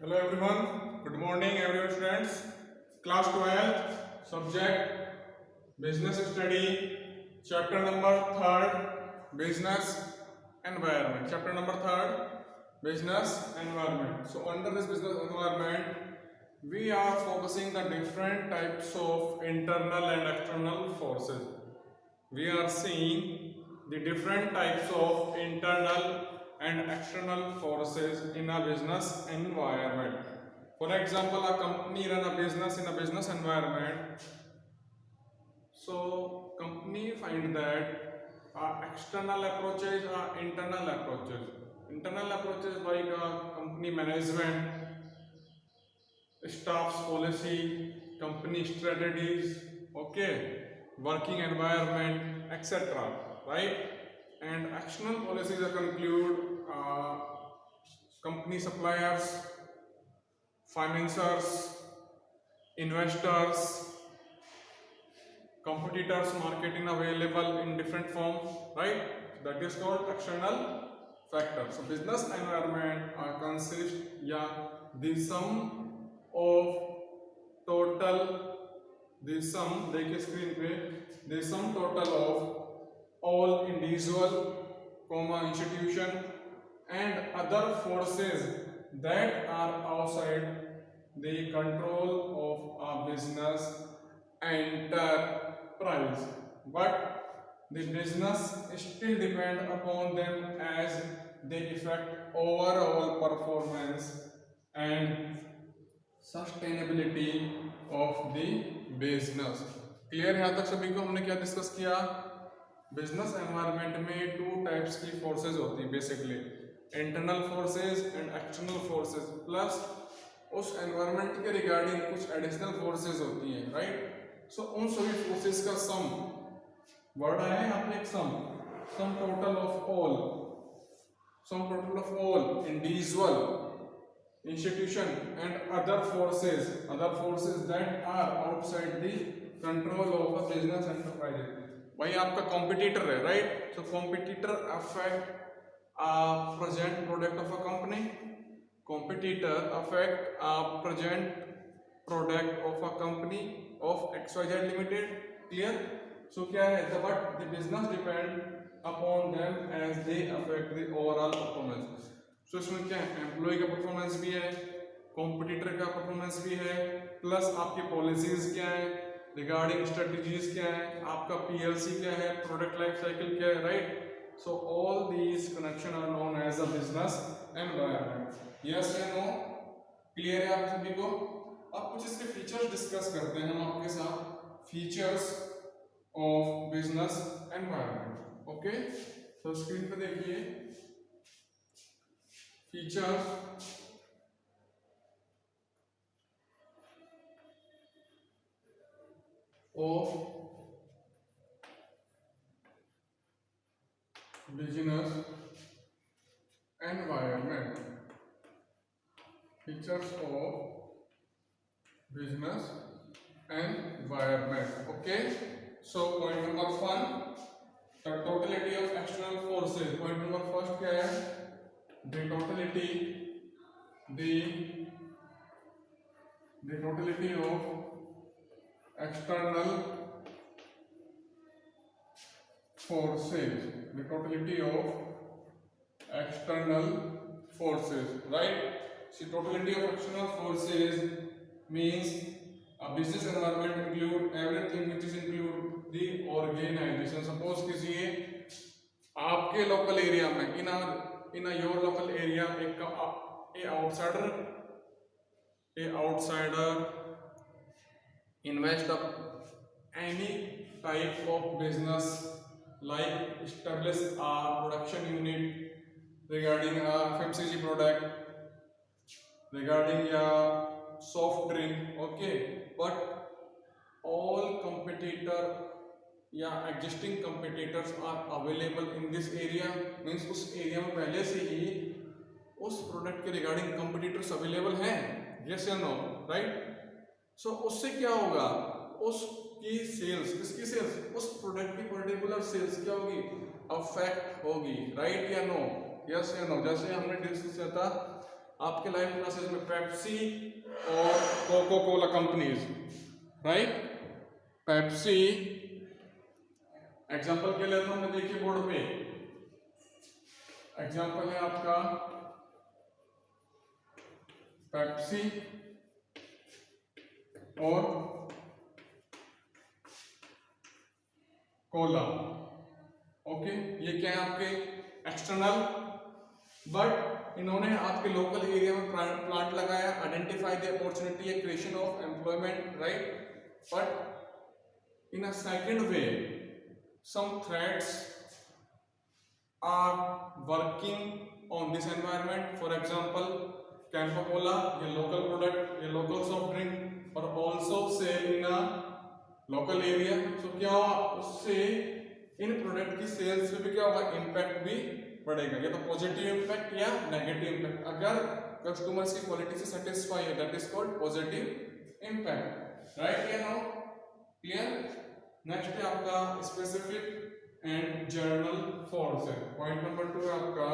Hello everyone, good morning everyone students. Class 12 subject business study chapter number 3rd business environment. Chapter number 3rd business environment. So under this business environment we are focusing the different types of internal and external forces. We are seeing the different types of internal and external forces in a business environment. For example, a company run a business in a business environment. So company find that external approaches are internal approaches. Internal approaches like company management, staff's policy, company strategies, okay, working environment, etc. Right? And external policies are conclude company suppliers, financiers, investors, competitors, marketing available in different form, right? That is called external factor. So business environment consists the sum of total the sum देखिए screen पे the sum total of all individual institution and other forces that are outside the control of a business enterprise, but the business still depend upon them as they affect overall performance and sustainability of the business. Clear है? यहाँ तक सभी को हमने क्या discuss किया? Business environment में two types की फोर्सेज होती हैं basically, internal forces and external forces, plus उस एनवायरनमेंट के रिगार्डिंग कुछ एडिशनल फोर्सेज होती हैं, राइट? सो उन सभी फोर्सेज का सम, वर्ड आया है यहाँ पे एक sum total of all individual institution and other forces that are outside the control of a business enterprise. भाई आपका competitor है, right? So competitor affect present product of a company. Competitor affect present product of a company of XYZ Limited. Clear? So क्या है? But the business depend upon them as they affect the overall performance. तो इसमें क्या है? Employ का performance भी है, competitor का परफॉर्मेंस भी है, प्लस आपकी पॉलिसीज क्या है, रिगार्डिंग स्ट्रेटजीज क्या है, आपका पीएलसी क्या है, प्रोडक्ट लाइफ साइकिल क्या है, right? So all these connection are known as a business environment. Yes या नो? क्लियर है आप सभी को? अब कुछ इसके फीचर्स डिस्कस करते हैं हम आपके साथ, features of business environment. Okay, तो स्क्रीन पे देखिए features of business environment. Features of business environment. Okay, so point number 1, the totality of external forces. Point number first क्या है? The totality of external forces. The totality of external forces, right? See, totality of external forces means a business environment include everything which is include the organization. Suppose कीजिए आपके local area में in a your local area a outsider invest up any type of business, like establish a production unit regarding a FMCG product, regarding a soft drink, okay, but all competitor या existing competitors are available in this area, means उस area में पहले से ही उस product के regarding competitors available हैं, yes या no, right? सो उससे क्या होगा? उसकी सेल्स, किसकी सेल्स? उस प्रोडक्ट की पर्टिकुलर सेल्स क्या होगी? अफेक्ट होगी, राइट या नो? यस या नो? जैसे हमने डिस्कस किया था आपके लाइव क्लासेस में पेप्सी और Coca Cola companies, right. Pepsi example के लेता हूं मैं, देखिए बोर्ड पे एग्जांपल है आपका पेप्सी और कोला। ओके, ये क्या है आपके एक्सटर्नल, बट इन्होंने आपके लोकल एरिया में प्लांट लगाया, identify the opportunity creation of employment, right. But in a second way some threats are working on this environment. For example, Campa Cola, a local product, a local soft drink, or also sell in a local area. So क्या हुआ, उससे इन product की sales पे भी क्या होगा, impact भी बढ़ेगा, या तो पॉजिटिव इम्पैक्ट या नेगेटिव इम्पैक्ट। अगर कस्टमर्स की क्वालिटी से सेटिस्फाई है, that is called positive impact, right. या नो क्लियर। नेक्स्ट है आपका स्पेसिफिक एंड जर्नल फोर्स है। पॉइंट नंबर 2 है आपका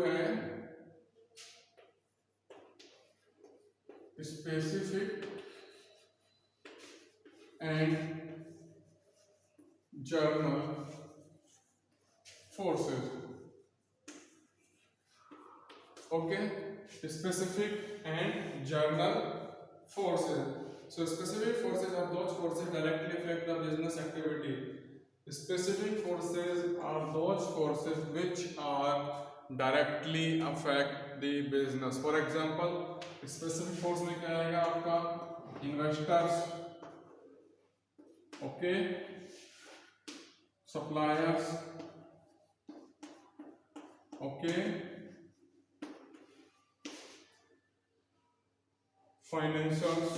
है specific and journal forces. Okay, specific and journal forces. So specific forces are those forces directly affect the business activity. Specific forces are those forces which are directly affect the business. For example, specific force में क्या आएगा आपका, investors, okay, suppliers, okay, financiers,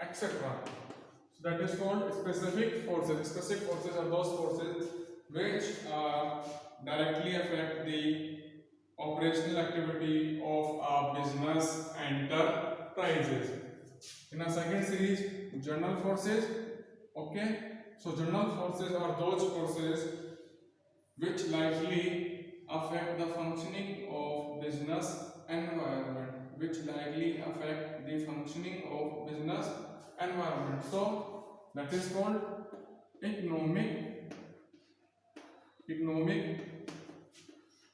etc. So that is called specific forces. Specific forces are those forces which directly affect the operational activity of a business enterprises. In a second series, general forces. Okay, so general forces are those forces which likely affect the functioning of business environment, so that is called economic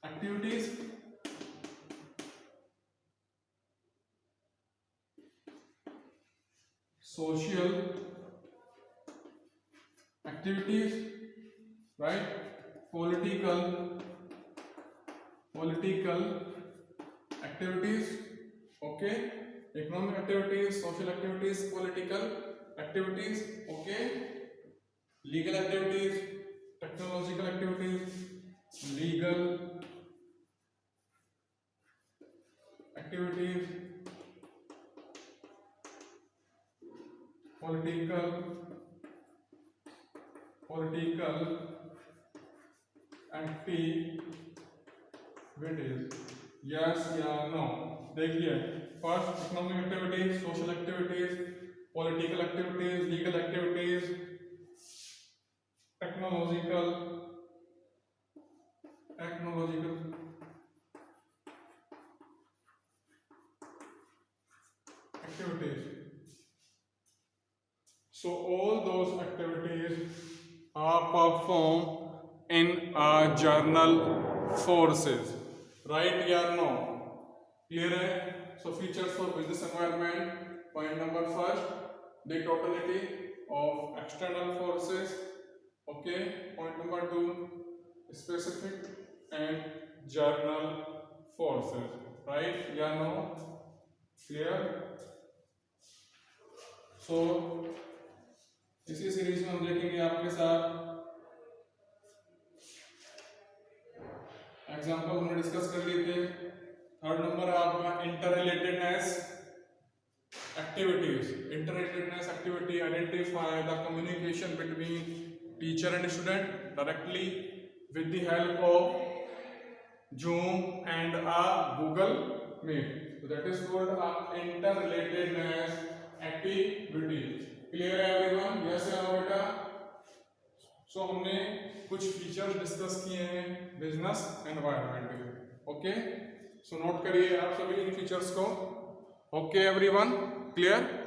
activities, social activities, right, political activities, okay, economic activities, social activities, political activities, okay, legal activities, technological activities, legal activities, political activities, yes या no। देखिए, first economic activities, social activities, political activities, legal activities, technological activities. So all those activities are performed in a journal forces, right? Yeah, no, clear है? So features of business environment. Point number first, the totality of external forces. Okay. Point number 2, specific and journal forces, right? Yeah, no, clear? So इसी series में हम देखेंगे आपके साथ example हमने discuss कर लिए थे। थर्ड नंबर है आपका interrelatedness activity, identify the communication between teacher and student directly with the help of Zoom and a Google Meet. So that is called a interrelatedness activity. Clear everyone? Yes या no बेटा? So हमने कुछ features discuss किए हैं business environment के. Okay, so note करिए आप सभी इन फीचर्स को. Okay everyone, clear?